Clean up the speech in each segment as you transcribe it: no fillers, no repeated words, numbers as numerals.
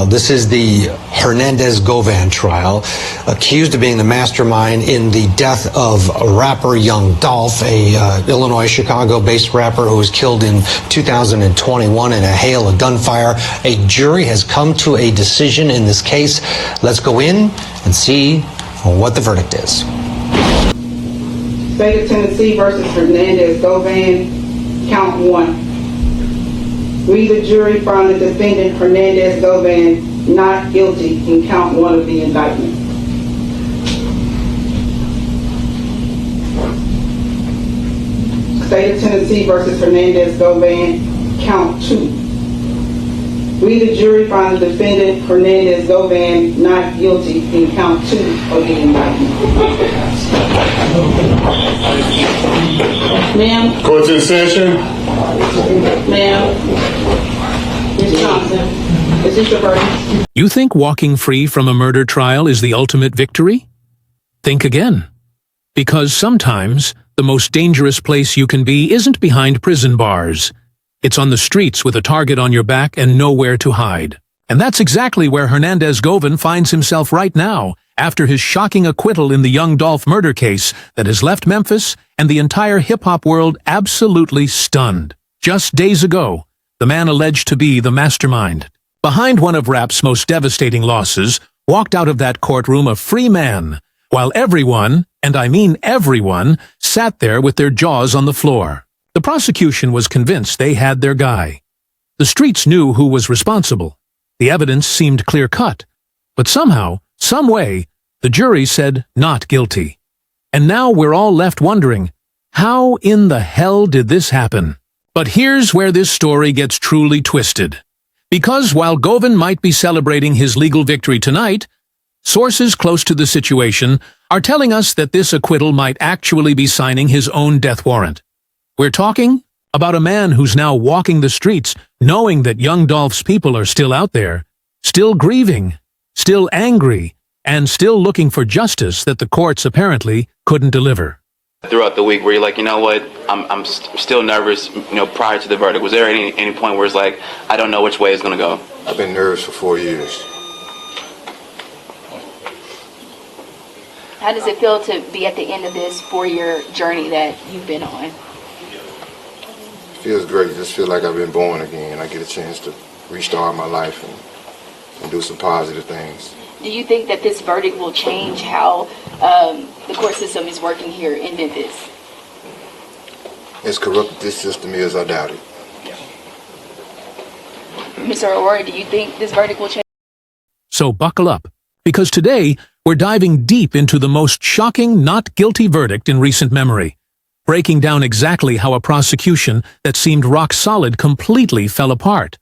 This is the Hernandez Govan trial, accused of being the mastermind in the death of rapper Young Dolph, a Illinois, Chicago-based rapper who was killed in 2021 in a hail of gunfire. A jury has come to a decision in this case. Let's go in and see what the verdict is. State of Tennessee versus Hernandez Govan, count 1. We, the jury, found the defendant Hernandez Govan not guilty in count 1 of the indictment. State of Tennessee versus Hernandez Govan, count 2. We, the jury, found the defendant Hernandez Govan not guilty in count 2 of the indictment. Ma'am. Court's in session. Ma'am. Ms. Johnson, is this your verdict? You think walking free from a murder trial is the ultimate victory? Think again. Because sometimes the most dangerous place you can be isn't behind prison bars. It's on the streets with a target on your back and nowhere to hide. And that's exactly where Hernandez Govan finds himself right now, after his shocking acquittal in the Young Dolph murder case that has left Memphis and the entire hip-hop world absolutely stunned. Just days ago, the man alleged to be the mastermind behind one of rap's most devastating losses walked out of that courtroom a free man, while everyone, and I mean everyone, sat there with their jaws on the floor. The prosecution was convinced they had their guy. The streets knew who was responsible. The evidence seemed clear-cut. But somehow, some way, the jury said not guilty. And now we're all left wondering, how in the hell did this happen? But here's where this story gets truly twisted. Because while Govan might be celebrating his legal victory tonight, sources close to the situation are telling us that this acquittal might actually be signing his own death warrant. We're talking about a man who's now walking the streets knowing that Young Dolph's people are still out there, still grieving, still angry, and still looking for justice that the courts apparently couldn't deliver. Throughout the week where you're like, you know what, I'm still nervous, prior to the verdict. Was there any point where it's like, I don't know which way it's going to go? I've been nervous for 4 years. How does it feel to be at the end of this 4-year journey that you've been on? Feels great. Just feel like I've been born again. I get a chance to restart my life and do some positive things. Do you think that this verdict will change how the court system is working here in Memphis? As corrupt as this system is, I doubt it. Mr. Aurora, do you think this verdict will change? So buckle up, because today we're diving deep into the most shocking not guilty verdict in recent memory, breaking down exactly how a prosecution that seemed rock solid completely fell apart,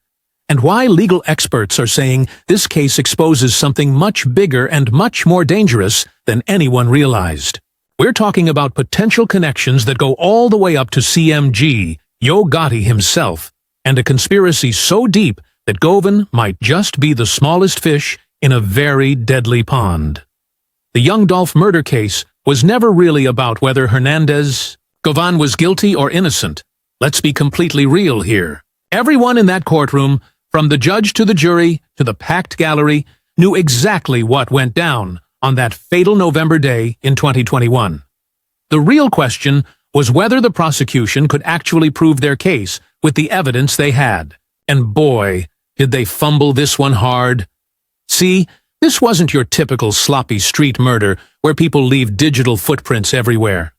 and why legal experts are saying this case exposes something much bigger and much more dangerous than anyone realized. We're talking about potential connections that go all the way up to CMG, Yo Gotti himself, and a conspiracy so deep that Govan might just be the smallest fish in a very deadly pond. The Young Dolph murder case was never really about whether Hernandez Govan was guilty or innocent. Let's be completely real here. Everyone in that courtroom, from the judge to the jury to the packed gallery, knew exactly what went down on that fatal November day in 2021. The real question was whether the prosecution could actually prove their case with the evidence they had. And boy, did they fumble this one hard. See, this wasn't your typical sloppy street murder where people leave digital footprints everywhere.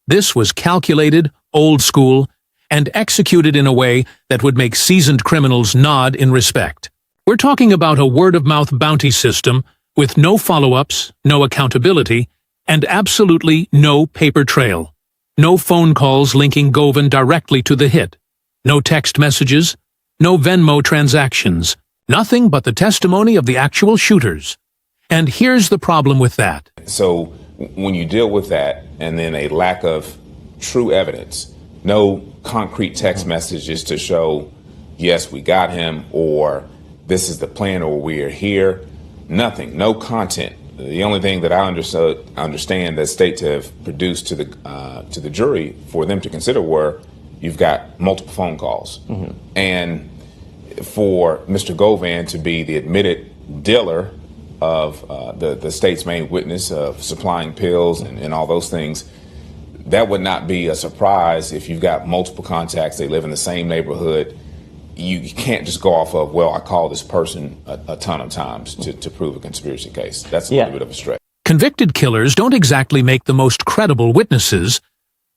This was calculated, old school, and executed in a way that would make seasoned criminals nod in respect. We're talking about a word-of-mouth bounty system with no follow-ups, no accountability, and absolutely no paper trail. No phone calls linking Govan directly to the hit. No text messages, no Venmo transactions. Nothing but the testimony of the actual shooters. And here's the problem with that. So when you deal with that and then a lack of true evidence, no concrete text messages to show, yes, we got him, or this is the plan, or we are here, nothing, no content. The only thing that I understand that states have produced to the jury for them to consider were, you've got multiple phone calls. And for Mr. Govan to be the admitted dealer of the state's main witness of supplying pills and all those things, that would not be a surprise if you've got multiple contacts, they live in the same neighborhood. You can't just go off of, well, I called this person a ton of times to prove a conspiracy case. That's a little bit of a stretch. Convicted killers don't exactly make the most credible witnesses,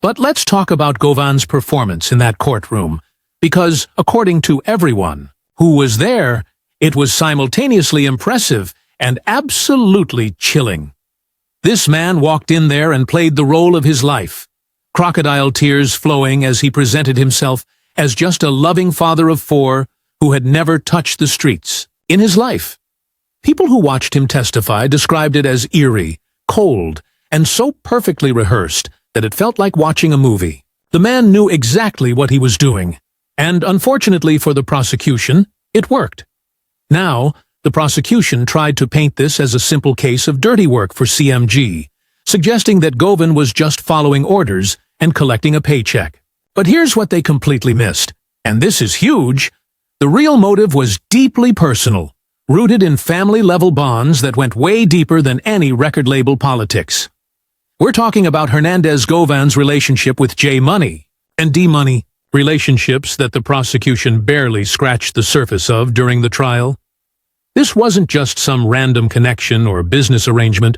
but let's talk about Govan's performance in that courtroom, because according to everyone who was there, it was simultaneously impressive and absolutely chilling. This man walked in there and played the role of his life, crocodile tears flowing as he presented himself as just a loving father of four who had never touched the streets in his life. People who watched him testify described it as eerie, cold, and so perfectly rehearsed that it felt like watching a movie. The man knew exactly what he was doing, and unfortunately for the prosecution, it worked. Now, the prosecution tried to paint this as a simple case of dirty work for CMG, suggesting that Govan was just following orders and collecting a paycheck. But here's what they completely missed, and this is huge. The real motive was deeply personal, rooted in family-level bonds that went way deeper than any record label politics. We're talking about Hernandez Govan's relationship with J Money and D Money, relationships that the prosecution barely scratched the surface of during the trial. This wasn't just some random connection or business arrangement.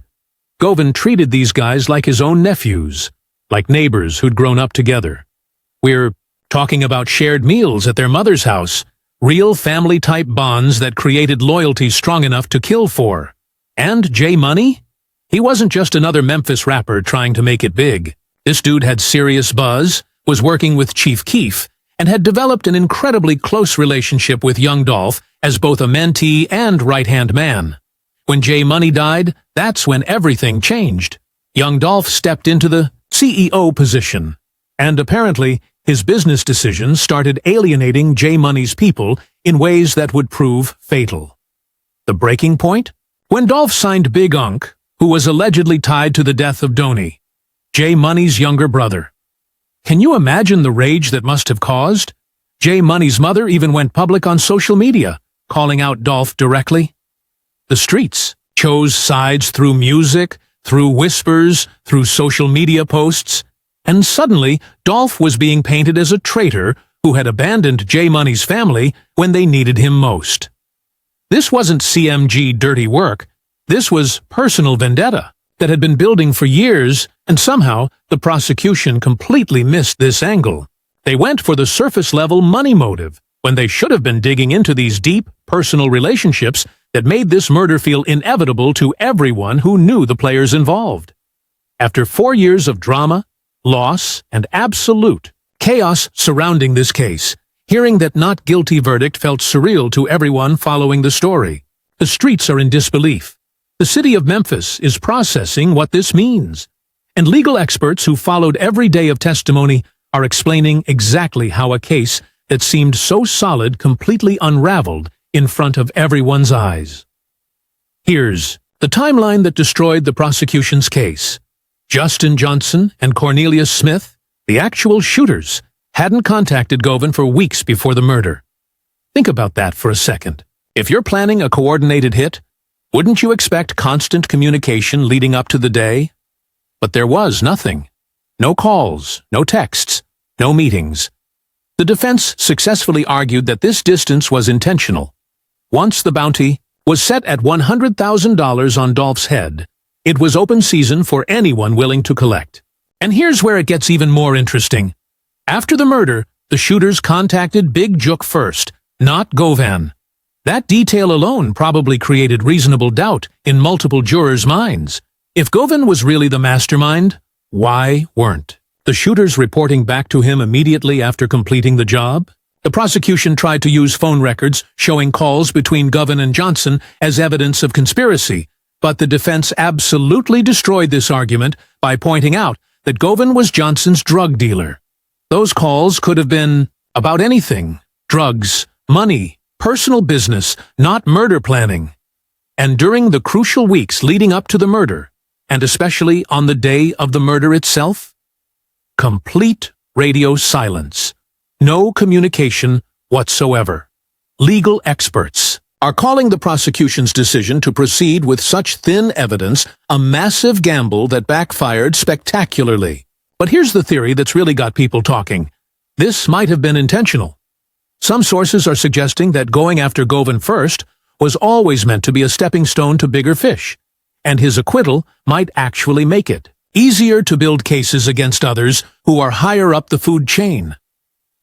Govan treated these guys like his own nephews, like neighbors who'd grown up together. We're talking about shared meals at their mother's house, real family-type bonds that created loyalty strong enough to kill for. And J Money? He wasn't just another Memphis rapper trying to make it big. This dude had serious buzz, was working with Chief Keef, and had developed an incredibly close relationship with Young Dolph as both a mentee and right-hand man. When J Money died, that's when everything changed. Young Dolph stepped into the CEO position, and apparently his business decisions started alienating J Money's people in ways that would prove fatal. The breaking point? When Dolph signed Big Unk, who was allegedly tied to the death of Donnie, J Money's younger brother. Can you imagine the rage that must have caused? J Money's mother even went public on social media, calling out Dolph directly. The streets chose sides through music, through whispers, through social media posts, and suddenly Dolph was being painted as a traitor who had abandoned J Money's family when they needed him most. This wasn't CMG dirty work. This was personal vendetta that had been building for years, and somehow the prosecution completely missed this angle. They went for the surface-level money motive when they should have been digging into these deep, personal relationships that made this murder feel inevitable to everyone who knew the players involved. After 4 years of drama, loss, and absolute chaos surrounding this case, hearing that not guilty verdict felt surreal to everyone following the story. The streets are in disbelief. The city of Memphis is processing what this means, and legal experts who followed every day of testimony are explaining exactly how a case that seemed so solid completely unraveled in front of everyone's eyes. Here's the timeline that destroyed the prosecution's case. Justin Johnson and Cornelius Smith, the actual shooters, hadn't contacted Govan for weeks before the murder. Think about that for a second. If you're planning a coordinated hit, wouldn't you expect constant communication leading up to the day? But there was nothing. No calls, no texts, no meetings. The defense successfully argued that this distance was intentional. Once the bounty was set at $100,000 on Dolph's head, it was open season for anyone willing to collect. And here's where it gets even more interesting. After the murder, the shooters contacted Big Jook first, not Govan. That detail alone probably created reasonable doubt in multiple jurors' minds. If Govan was really the mastermind, why weren't the shooters reporting back to him immediately after completing the job? The prosecution tried to use phone records showing calls between Govan and Johnson as evidence of conspiracy, but the defense absolutely destroyed this argument by pointing out that Govan was Johnson's drug dealer. Those calls could have been about anything: drugs, money, personal business, not murder planning. And during the crucial weeks leading up to the murder, and especially on the day of the murder itself, complete radio silence. No communication whatsoever. legal experts, are calling the prosecution's decision to proceed with such thin evidence a massive gamble that backfired spectacularly. But here's the theory that's really got people talking. This might have been intentional. Some sources are suggesting that going after Govan first was always meant to be a stepping stone to bigger fish, and his acquittal might actually make it easier to build cases against others who are higher up the food chain.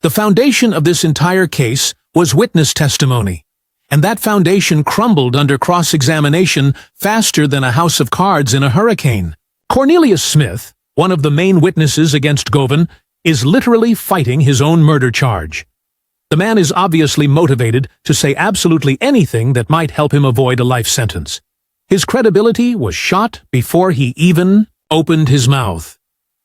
The foundation of this entire case was witness testimony, and that foundation crumbled under cross-examination faster than a house of cards in a hurricane. Cornelius Smith, one of the main witnesses against Govan, is literally fighting his own murder charge. The man is obviously motivated to say absolutely anything that might help him avoid a life sentence. His credibility was shot before he even opened his mouth.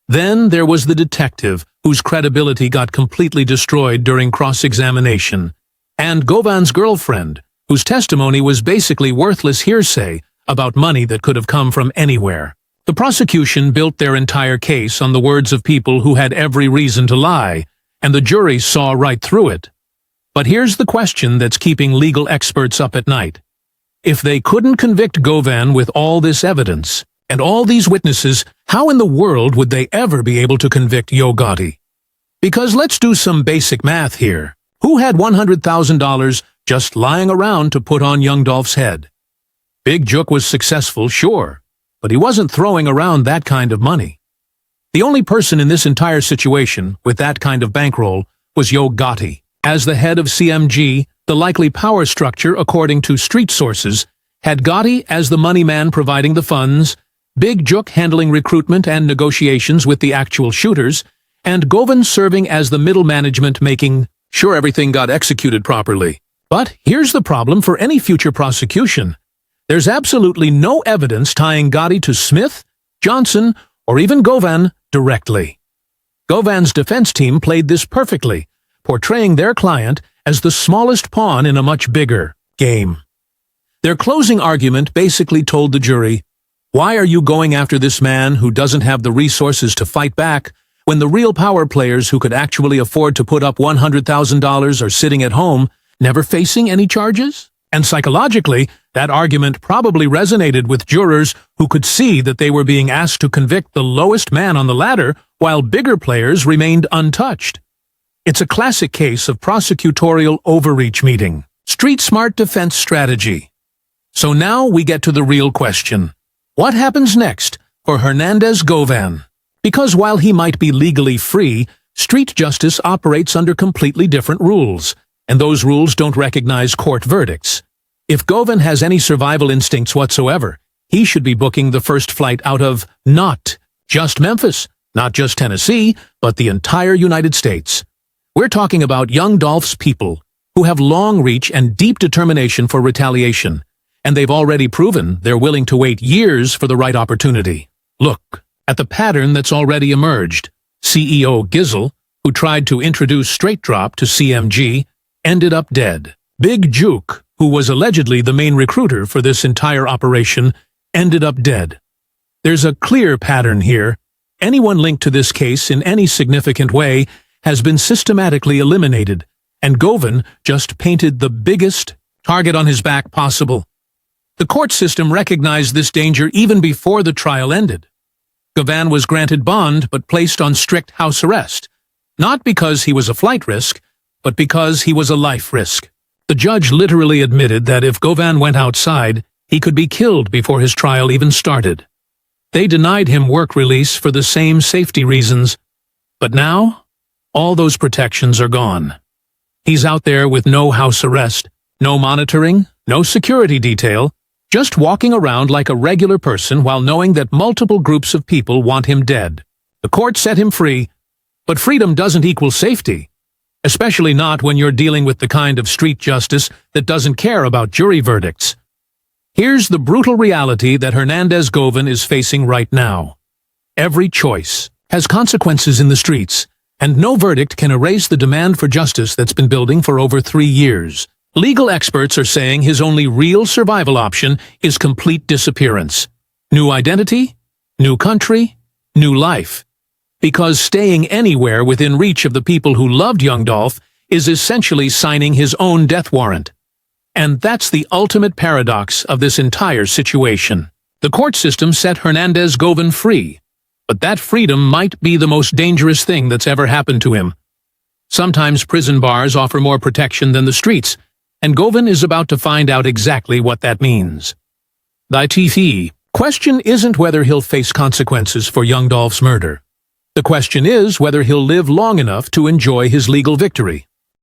Then there was the detective, whose credibility got completely destroyed during cross-examination, and Govan's girlfriend, whose testimony was basically worthless hearsay about money that could have come from anywhere. The prosecution built their entire case on the words of people who had every reason to lie, and the jury saw right through it. But here's the question that's keeping legal experts up at night. If they couldn't convict Govan with all this evidence and all these witnesses, how in the world would they ever be able to convict Yo Gotti? Because let's do some basic math here. Who had $100,000 just lying around to put on Young Dolph's head? Big Jook was successful, sure, but he wasn't throwing around that kind of money. The only person in this entire situation with that kind of bankroll was Yo Gotti. As the head of CMG, the likely power structure, according to street sources, had Gotti as the money man providing the funds, Big Jook handling recruitment and negotiations with the actual shooters, and Govan serving as the middle management, making sure everything got executed properly. But here's the problem for any future prosecution. There's absolutely no evidence tying Gotti to Smith, Johnson, or even Govan directly. Govan's defense team played this perfectly, portraying their client as the smallest pawn in a much bigger game. Their closing argument basically told the jury, why are you going after this man who doesn't have the resources to fight back when the real power players who could actually afford to put up $100,000 are sitting at home, never facing any charges? And psychologically, that argument probably resonated with jurors who could see that they were being asked to convict the lowest man on the ladder while bigger players remained untouched. It's a classic case of prosecutorial overreach meeting street-smart defense strategy. So now we get to the real question. What happens next for Hernandez Govan? Because while he might be legally free, street justice operates under completely different rules, and those rules don't recognize court verdicts. If Govan has any survival instincts whatsoever, he should be booking the first flight out of not just Memphis, not just Tennessee, but the entire United States. We're talking about Young Dolph's people, who have long reach and deep determination for retaliation, and they've already proven they're willing to wait years for the right opportunity. Look at the pattern that's already emerged. CEO Gizzle, who tried to introduce straight drop to CMG, ended up dead. Big Jook, who was allegedly the main recruiter for this entire operation, ended up dead. There's a clear pattern here. Anyone linked to this case in any significant way has been systematically eliminated, and Govan just painted the biggest target on his back possible. The court system recognized this danger even before the trial ended. Govan was granted bond but placed on strict house arrest, not because he was a flight risk, but because he was a life risk. The judge literally admitted that if Govan went outside, he could be killed before his trial even started. They denied him work release for the same safety reasons, but now all those protections are gone. He's out there with no house arrest, no monitoring, no security detail, just walking around like a regular person while knowing that multiple groups of people want him dead. The court set him free, but freedom doesn't equal safety, especially not when you're dealing with the kind of street justice that doesn't care about jury verdicts. Here's the brutal reality that Hernandez Govan is facing right now. Every choice has consequences in the streets, and no verdict can erase the demand for justice that's been building for over 3 years. Legal experts are saying his only real survival option is complete disappearance. New identity, new country, new life. Because staying anywhere within reach of the people who loved Young Dolph is essentially signing his own death warrant. And that's the ultimate paradox of this entire situation. The court system set Hernandez Govan free, but that freedom might be the most dangerous thing that's ever happened to him. Sometimes prison bars offer more protection than the streets, and Govan is about to find out exactly what that means. The question isn't whether he'll face consequences for Young Dolph's murder. The question is whether he'll live long enough to enjoy his legal victory.